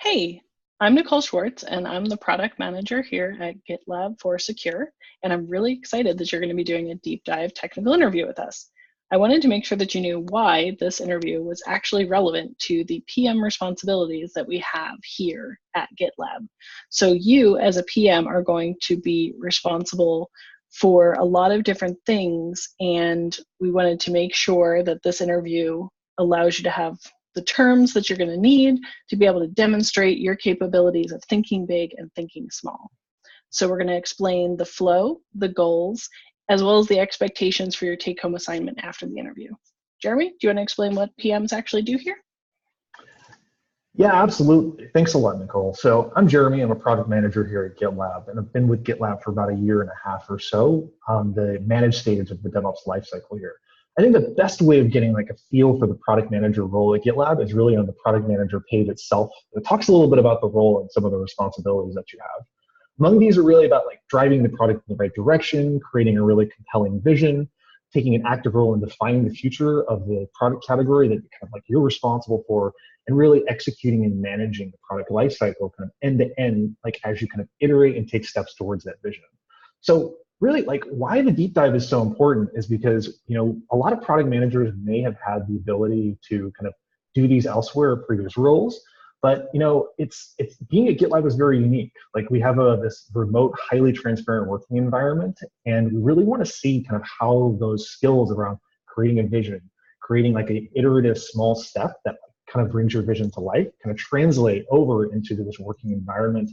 Hey, I'm Nicole Schwartz, and I'm the product manager here at GitLab for Secure. And I'm really excited that you're going to be doing a deep dive technical interview with us. I wanted to make sure that you knew why this interview was actually relevant to the PM responsibilities that we have here at GitLab. So you as a PM are going to be responsible for a lot of different things, and we wanted to make sure that this interview allows you to have the terms that you're going to need to be able to demonstrate your capabilities of thinking big and thinking small. So we're going to explain the flow, the goals, as well as the expectations for your take-home assignment after the interview. Jeremy, do you want to explain what PMs actually do here? Yeah, absolutely. Thanks a lot, Nicole. So I'm Jeremy. I'm a product manager here at GitLab, and I've been with GitLab for about a year and a half or so on the managed stage of the DevOps lifecycle here. I think the best way of getting like a feel for the product manager role at GitLab is really on the product manager page itself. It talks a little bit about the role and some of the responsibilities that you have. Among these are really about like driving the product in the right direction, creating a really compelling vision, taking an active role in defining the future of the product category that kind of like you're responsible for, and really executing and managing the product lifecycle kind of end to end, like as you kind of iterate and take steps towards that vision. So really, like why the deep dive is so important is because, you know, a lot of product managers may have had the ability to kind of do these elsewhere or previous roles, but you know, it's being at GitLab is very unique. Like we have this remote, highly transparent working environment, and we really want to see kind of how those skills around creating a vision, creating like an iterative small step that kind of brings your vision to life, kind of translate over into this working environment,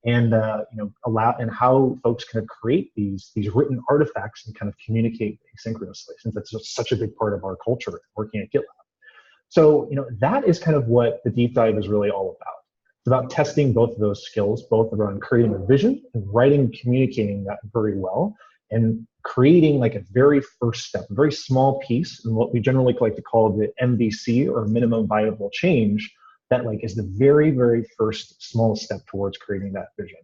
and you know, allow and how folks kind of create these written artifacts and kind of communicate asynchronously, since that's just such a big part of our culture working at GitLab. So, you know, that is kind of what the deep dive is really all about. It's about testing both of those skills, both around creating a vision and writing and communicating that very well, and creating like a very first step, a very small piece, and what we generally like to call the MVC, or minimum viable change, that like is the very, very first small step towards creating that vision.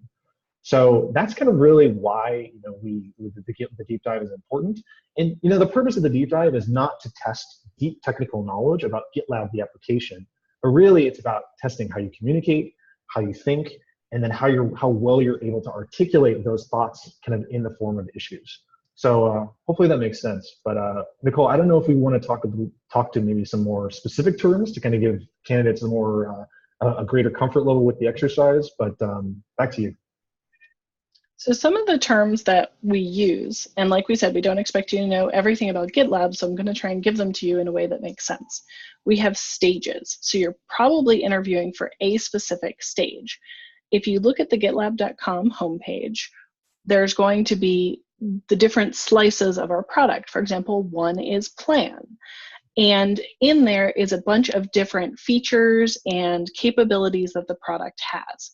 So that's kind of really why, you know, the deep dive is important. And you know, the purpose of the deep dive is not to test deep technical knowledge about GitLab, the application, but really it's about testing how you communicate, how you think, and then how well you're able to articulate those thoughts kind of in the form of issues. So hopefully that makes sense. But Nicole, I don't know if we want to talk to maybe some more specific terms to kind of give candidates a greater comfort level with the exercise, but back to you. So some of the terms that we use, and like we said, we don't expect you to know everything about GitLab, so I'm going to try and give them to you in a way that makes sense. We have stages, so you're probably interviewing for a specific stage. If you look at the GitLab.com homepage, there's going to be the different slices of our product. For example, one is plan. And in there is a bunch of different features and capabilities that the product has.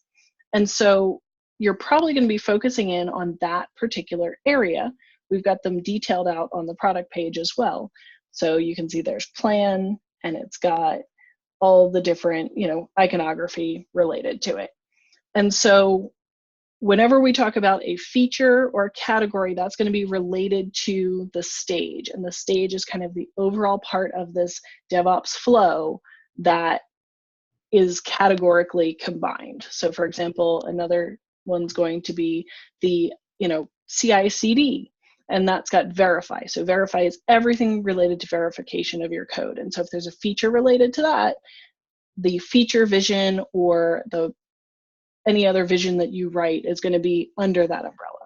And so you're probably going to be focusing in on that particular area. We've got them detailed out on the product page as well. So you can see there's plan, and it's got all the different, you know, iconography related to it. And so whenever we talk about a feature or a category, that's going to be related to the stage. And the stage is kind of the overall part of this DevOps flow that is categorically combined. So for example, another one's going to be the, you know, CI/CD, and that's got verify. So verify is everything related to verification of your code. And so if there's a feature related to that, the feature vision or any other vision that you write is going to be under that umbrella.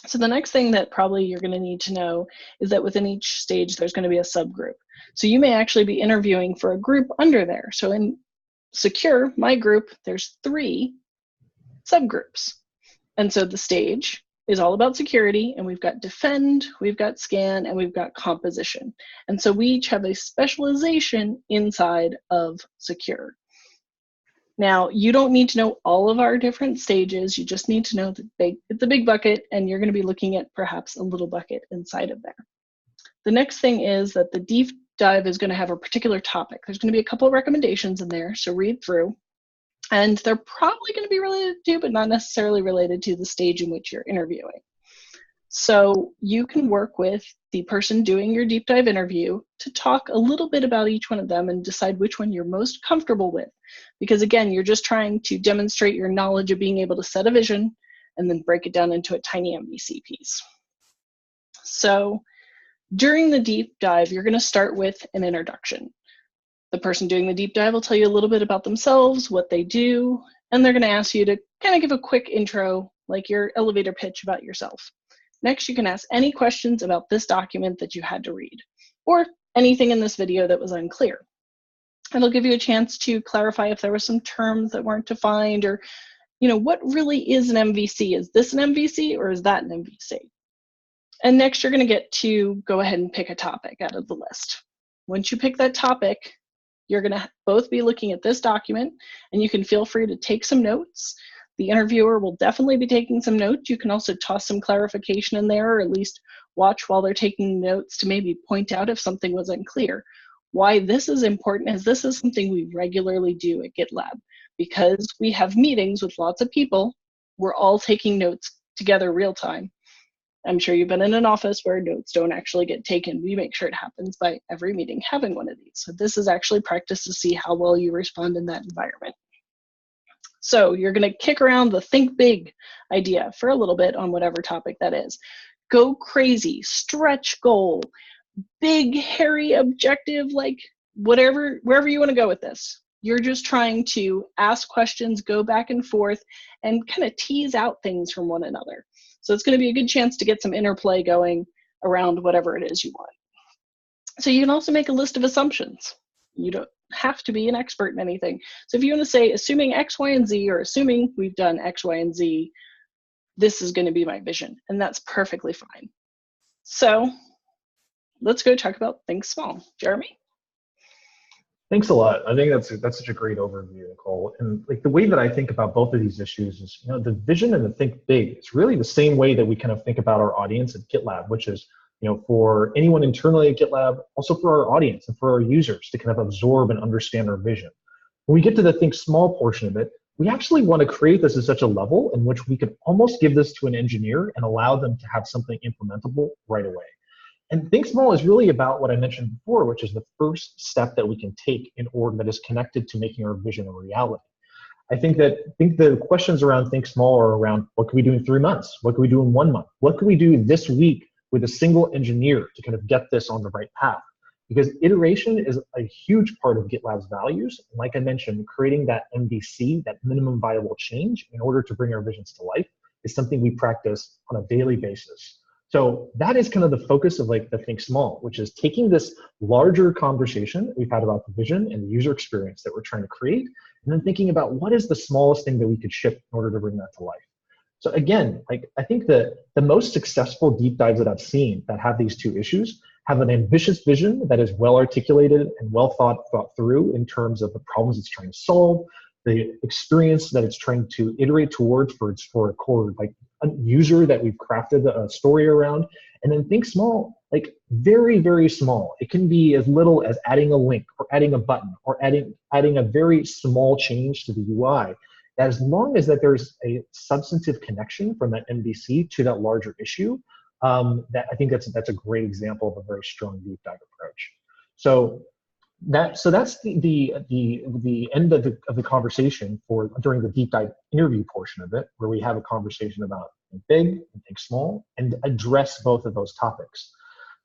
So the next thing that probably you're going to need to know is that within each stage, there's going to be a subgroup. So you may actually be interviewing for a group under there. So in Secure, my group, there's 3 subgroups. And so the stage is all about security, and we've got defend, we've got scan, and we've got composition. And so we each have a specialization inside of Secure. Now, you don't need to know all of our different stages. You just need to know that it's a big bucket, and you're going to be looking at perhaps a little bucket inside of there. The next thing is that the deep dive is going to have a particular topic. There's going to be a couple of recommendations in there, so read through. And they're probably going to be related to, but not necessarily related to, the stage in which you're interviewing. So you can work with the person doing your deep dive interview to talk a little bit about each one of them and decide which one you're most comfortable with. Because again, you're just trying to demonstrate your knowledge of being able to set a vision and then break it down into a tiny MVC piece. So during the deep dive, you're going to start with an introduction. The person doing the deep dive will tell you a little bit about themselves, what they do, and they're going to ask you to kind of give a quick intro, like your elevator pitch about yourself. Next, you can ask any questions about this document that you had to read, or anything in this video that was unclear. It'll give you a chance to clarify if there were some terms that weren't defined, or what really is an MVC? Is this an MVC or is that an MVC? And next, you're going to get to go ahead and pick a topic out of the list. Once you pick that topic, you're going to both be looking at this document, and you can feel free to take some notes. The interviewer will definitely be taking some notes. You can also toss some clarification in there, or at least watch while they're taking notes to maybe point out if something was unclear. Why this is important is this is something we regularly do at GitLab. Because we have meetings with lots of people, we're all taking notes together real time. I'm sure you've been in an office where notes don't actually get taken. We make sure it happens by every meeting having one of these. So this is actually practice to see how well you respond in that environment. So you're going to kick around the think big idea for a little bit on whatever topic that is. Go crazy, stretch goal, big, hairy objective, like whatever, wherever you want to go with this. You're just trying to ask questions, go back and forth, and kind of tease out things from one another. So it's going to be a good chance to get some interplay going around whatever it is you want. So you can also make a list of assumptions. You don't have to be an expert in anything. So if you want to say, assuming X, Y, and Z, or assuming we've done X, Y, and Z, this is going to be my vision, and that's perfectly fine. So let's go talk about think small. Jeremy? Thanks a lot. I think that's such a great overview, Nicole. And like the way that I think about both of these issues is, the vision and the think big. It's really the same way that we kind of think about our audience at GitLab, which is, for anyone internally at GitLab, also for our audience and for our users to kind of absorb and understand our vision. When we get to the think small portion of it, we actually want to create this at such a level in which we can almost give this to an engineer and allow them to have something implementable right away. And think small is really about what I mentioned before, which is the first step that we can take in order that is connected to making our vision a reality. I think the questions around think small are around what can we do in 3 months? What can we do in 1 month? What can we do this week with a single engineer to kind of get this on the right path? Because iteration is a huge part of GitLab's values. And like I mentioned, creating that MVC, that minimum viable change, in order to bring our visions to life is something we practice on a daily basis. So that is kind of the focus of like the think small, which is taking this larger conversation that we've had about the vision and the user experience that we're trying to create, and then thinking about what is the smallest thing that we could ship in order to bring that to life. So again, like I think that the most successful deep dives that I've seen that have these two issues have an ambitious vision that is well articulated and well thought through in terms of the problems it's trying to solve, the experience that it's trying to iterate towards for a core like a user that we've crafted a story around. And then think small, like very, very small. It can be as little as adding a link or adding a button or adding a very small change to the UI. As long as that there's a substantive connection from that MVC to that larger issue, that I think that's a great example of a very strong deep dive approach. So that's the end of the conversation for during the deep dive interview portion of it, where we have a conversation about think big and think small and address both of those topics.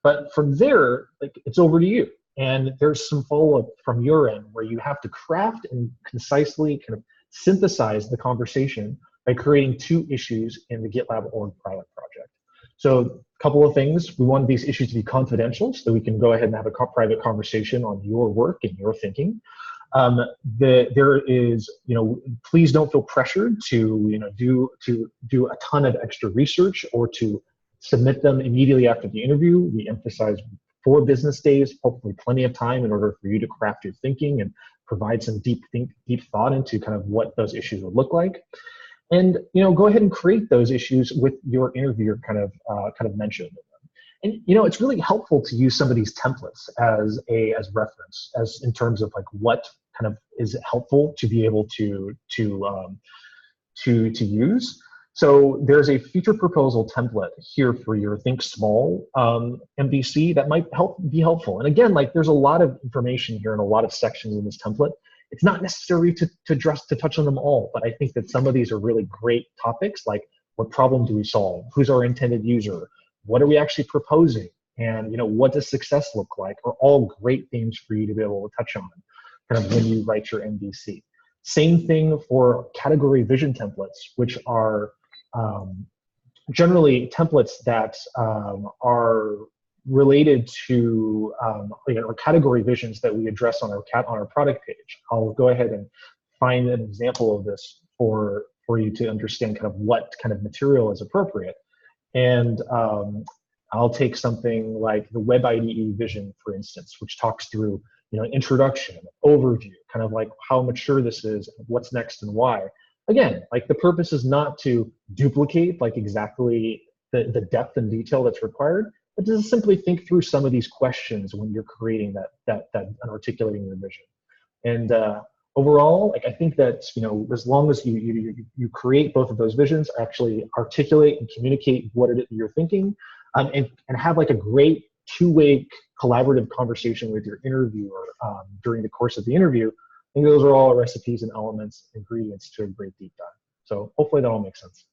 But from there, like it's over to you, and there's some follow-up from your end where you have to craft and concisely kind of synthesize the conversation by creating 2 issues in the GitLab org pilot project. So a couple of things. We want these issues to be confidential so that we can go ahead and have a private conversation on your work and your thinking. There is, please don't feel pressured to, do a ton of extra research or to submit them immediately after the interview. We emphasize 4 business days, hopefully plenty of time in order for you to craft your thinking and provide some deep thought into kind of what those issues would look like. And go ahead and create those issues with your interviewer kind of mentioned. And it's really helpful to use some of these templates as reference, as in terms of like what kind of is helpful to be able to use. So there's a future proposal template here for your Think Small MVC that might be helpful. And again, like there's a lot of information here and a lot of sections in this template. It's not necessary to touch on them all, but I think that some of these are really great topics, like what problem do we solve? Who's our intended user? What are we actually proposing? And what does success look like? Are all great themes for you to be able to touch on kind of when you write your MVC. Same thing for category vision templates, which are generally templates that are related to category visions that we address on our product page. I'll go ahead and find an example of this for you to understand kind of what kind of material is appropriate. And I'll take something like the Web IDE vision, for instance, which talks through introduction, overview, kind of like how mature this is, what's next, and why. Again, like the purpose is not to duplicate like exactly the depth and detail that's required, but to simply think through some of these questions when you're creating that and articulating your vision. And overall, like I think that as long as you create both of those visions, actually articulate and communicate what it is you're thinking, and have like a great two-way collaborative conversation with your interviewer during the course of the interview. I think those are all recipes and elements, ingredients to a great deep dive. So hopefully that all makes sense.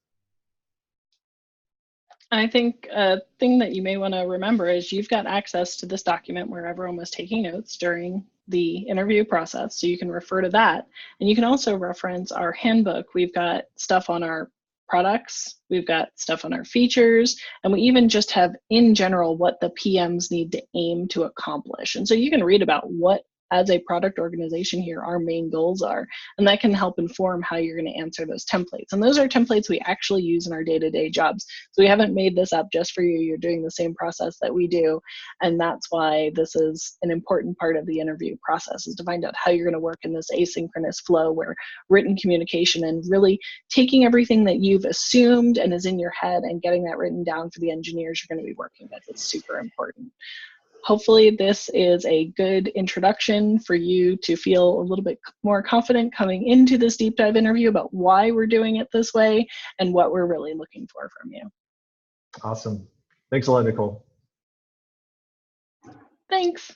I think a thing that you may want to remember is you've got access to this document where everyone was taking notes during the interview process, so you can refer to that. And you can also reference our handbook. We've got stuff on our products, we've got stuff on our features, and we even just have in general what the PMs need to aim to accomplish. And so you can read about what, as a product organization here, our main goals are, and that can help inform how you're going to answer those templates. And those are templates we actually use in our day-to-day jobs. So we haven't made this up just for you. You're doing the same process that we do, and that's why this is an important part of the interview process, is to find out how you're going to work in this asynchronous flow where written communication and really taking everything that you've assumed and is in your head and getting that written down for the engineers you're going to be working with is super important. Hopefully this is a good introduction for you to feel a little bit more confident coming into this deep dive interview about why we're doing it this way and what we're really looking for from you. Awesome. Thanks a lot, Nicole. Thanks.